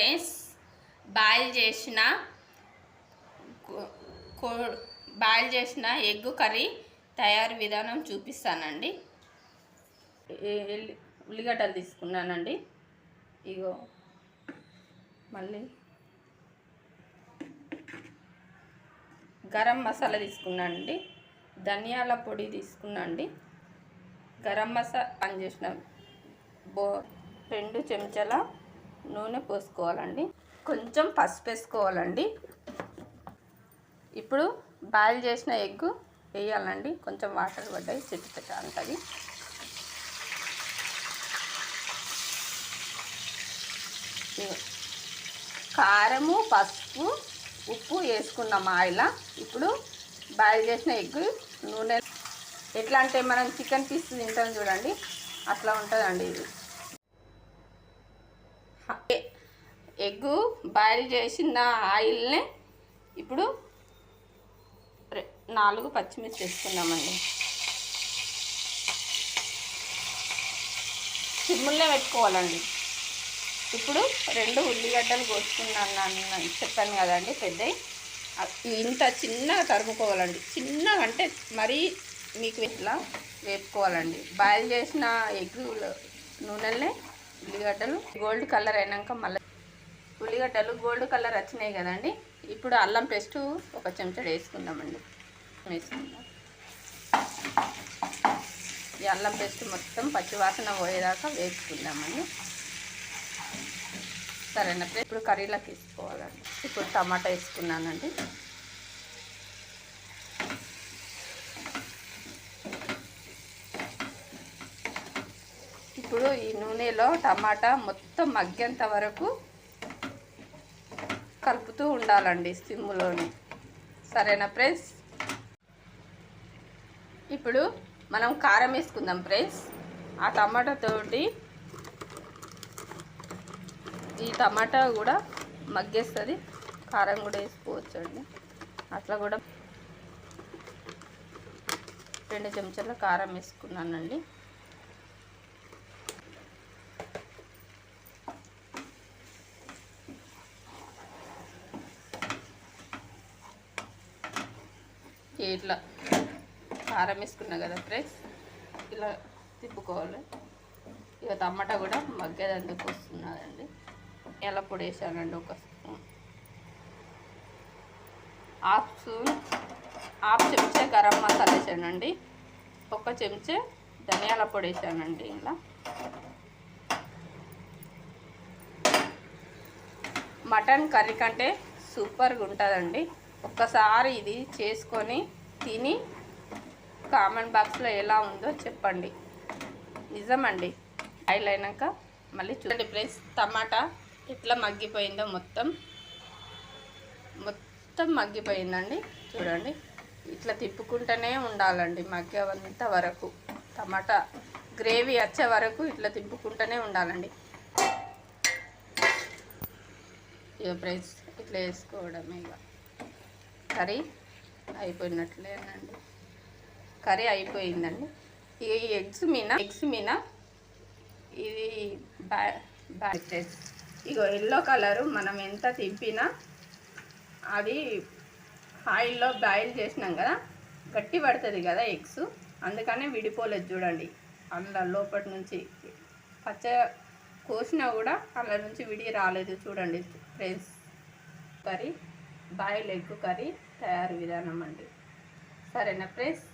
Friends, boil చేసిన egg curry తయారు విధానం చూపిస్తానండి. ఉల్లిగడ్డలు తీసుకున్నానండి. ఇగో మళ్ళీ గరం మసాలా తీసుకున్నానండి. ధనియాల పొడి తీసుకున్నాండి. గరం మసాలా ఆన్ చేసిన 2 చెంచాల నూనె పోసుకోవాలండి. కొంచెం పసుపు వేసుకోవాలండి. ఇప్పుడు బాయిల్ చేసిన ఎగ్ వేయాలండి. కొంచెం వాటర్ పడ్డాయి, చిట్టుపెట్ట అంటది. కారము, పసుపు, ఉప్పు వేసుకున్నాం ఆయిల్. ఇప్పుడు బాయిల్ చేసిన ఎగ్ నూనె ఎట్లా అంటే మనం చికెన్ పీస్ తింటాం చూడండి, అట్లా ఉంటుందండి. ఇది ఎగ్గు బాయిల్ చేసిన ఆయిల్ని ఇప్పుడు 4 పచ్చిమిర్చి వేసుకున్నామండి. సిమ్ముల్నే పెట్టుకోవాలండి. ఇప్పుడు 2 ఉల్లిగడ్డలు కోసుకున్నాను చెప్పాను కదండి, పెద్దవి. ఇంత చిన్నగా తరుముకోవాలండి. చిన్నగా అంటే మరీ మీకు ఇట్లా వేపుకోవాలండి. బాయిల్ చేసిన ఎగ్ నూనెల్నే ఉల్లిగడ్డలు గోల్డ్ కలర్ అయినాక మళ్ళీ ఉల్లిగడ్డలు గోల్డ్ కలర్ వచ్చినాయి కదండి. ఇప్పుడు అల్లం పేస్ట్ 1 చెంచా వేసుకుందామండి. వేసుకుందాం. ఈ అల్లం పేస్ట్ మొత్తం పచ్చివాసన పోయేదాకా వేసుకుందామండి. సరేనా? ఇప్పుడు కర్రీలోకి వేసుకోవాలండి. ఇప్పుడు టమాటా వేసుకున్నానండి. ఇప్పుడు ఈ నూనెలో టమాటా మొత్తం మగ్గేంత వరకు కలుపుతూ ఉండాలండి సిమ్ములోని. సరేనా ఫ్రెండ్స్? ఇప్పుడు మనం కారం వేసుకుందాం ఫ్రెండ్స్. ఆ టమాటాతోటి ఈ టమాటా కూడా మగ్గేస్తుంది. కారం కూడా వేసుకోవచ్చు అండి. అట్లా కూడా 2 చెంచాల కారం వేసుకున్నానండి. ఇట్లా కారం వేసుకున్నా కదా ఫ్రెండ్స్, ఇలా తిప్పుకోవాలి. ఇక టమాటా కూడా మగ్గేదందుకు వస్తున్నదండి. ఎలా పొడి వేసానండి, 1 స్పూన్. హాఫ్ చెంచా గరం మసాలా వేసానండి. 1 చెంచా ధనియాల పొడి వేసానండి. ఇలా మటన్ కర్రీ కంటే సూపర్గా ఉంటుందండి. ఒక్కసారి ఇది చేసుకొని తిని కామెంట్ బాక్స్లో ఎలా ఉందో చెప్పండి. నిజమండి. ఆయిల్ అయినాక మళ్ళీ చూడండి ఫ్రెండ్స్, టమాటా ఎట్లా మగ్గిపోయిందో మొత్తం మగ్గిపోయిందండి. చూడండి, ఇట్లా తిప్పుకుంటూనే ఉండాలండి మగ్గేంత వరకు. టమాటా గ్రేవీ వచ్చే వరకు ఇట్లా తిప్పుకుంటూనే ఉండాలండి. ఇక ఫ్రెండ్స్ ఇట్లా వేసుకోవడమే. ఇక కర్రీ అయిపోయినట్లేనండి. కర్రీ అయిపోయిందండి. ఇక ఈ ఎగ్స్ మీద ఇది ఇగో ఎల్లో కలరు మనం ఎంత తిప్పినా అది ఆయిల్లో బాయిల్ చేసినాం కదా, గట్టి పడుతుంది కదా ఎగ్స్. అందుకనే విడిపోలేదు చూడండి. అందులో లోపటి నుంచి పచ్చ కోసినా కూడా అందులో నుంచి విడి రాలేదు చూడండి friends. Curry boil egg curry తయారు విధానం అండి. సరేనా ఫ్రెండ్స్?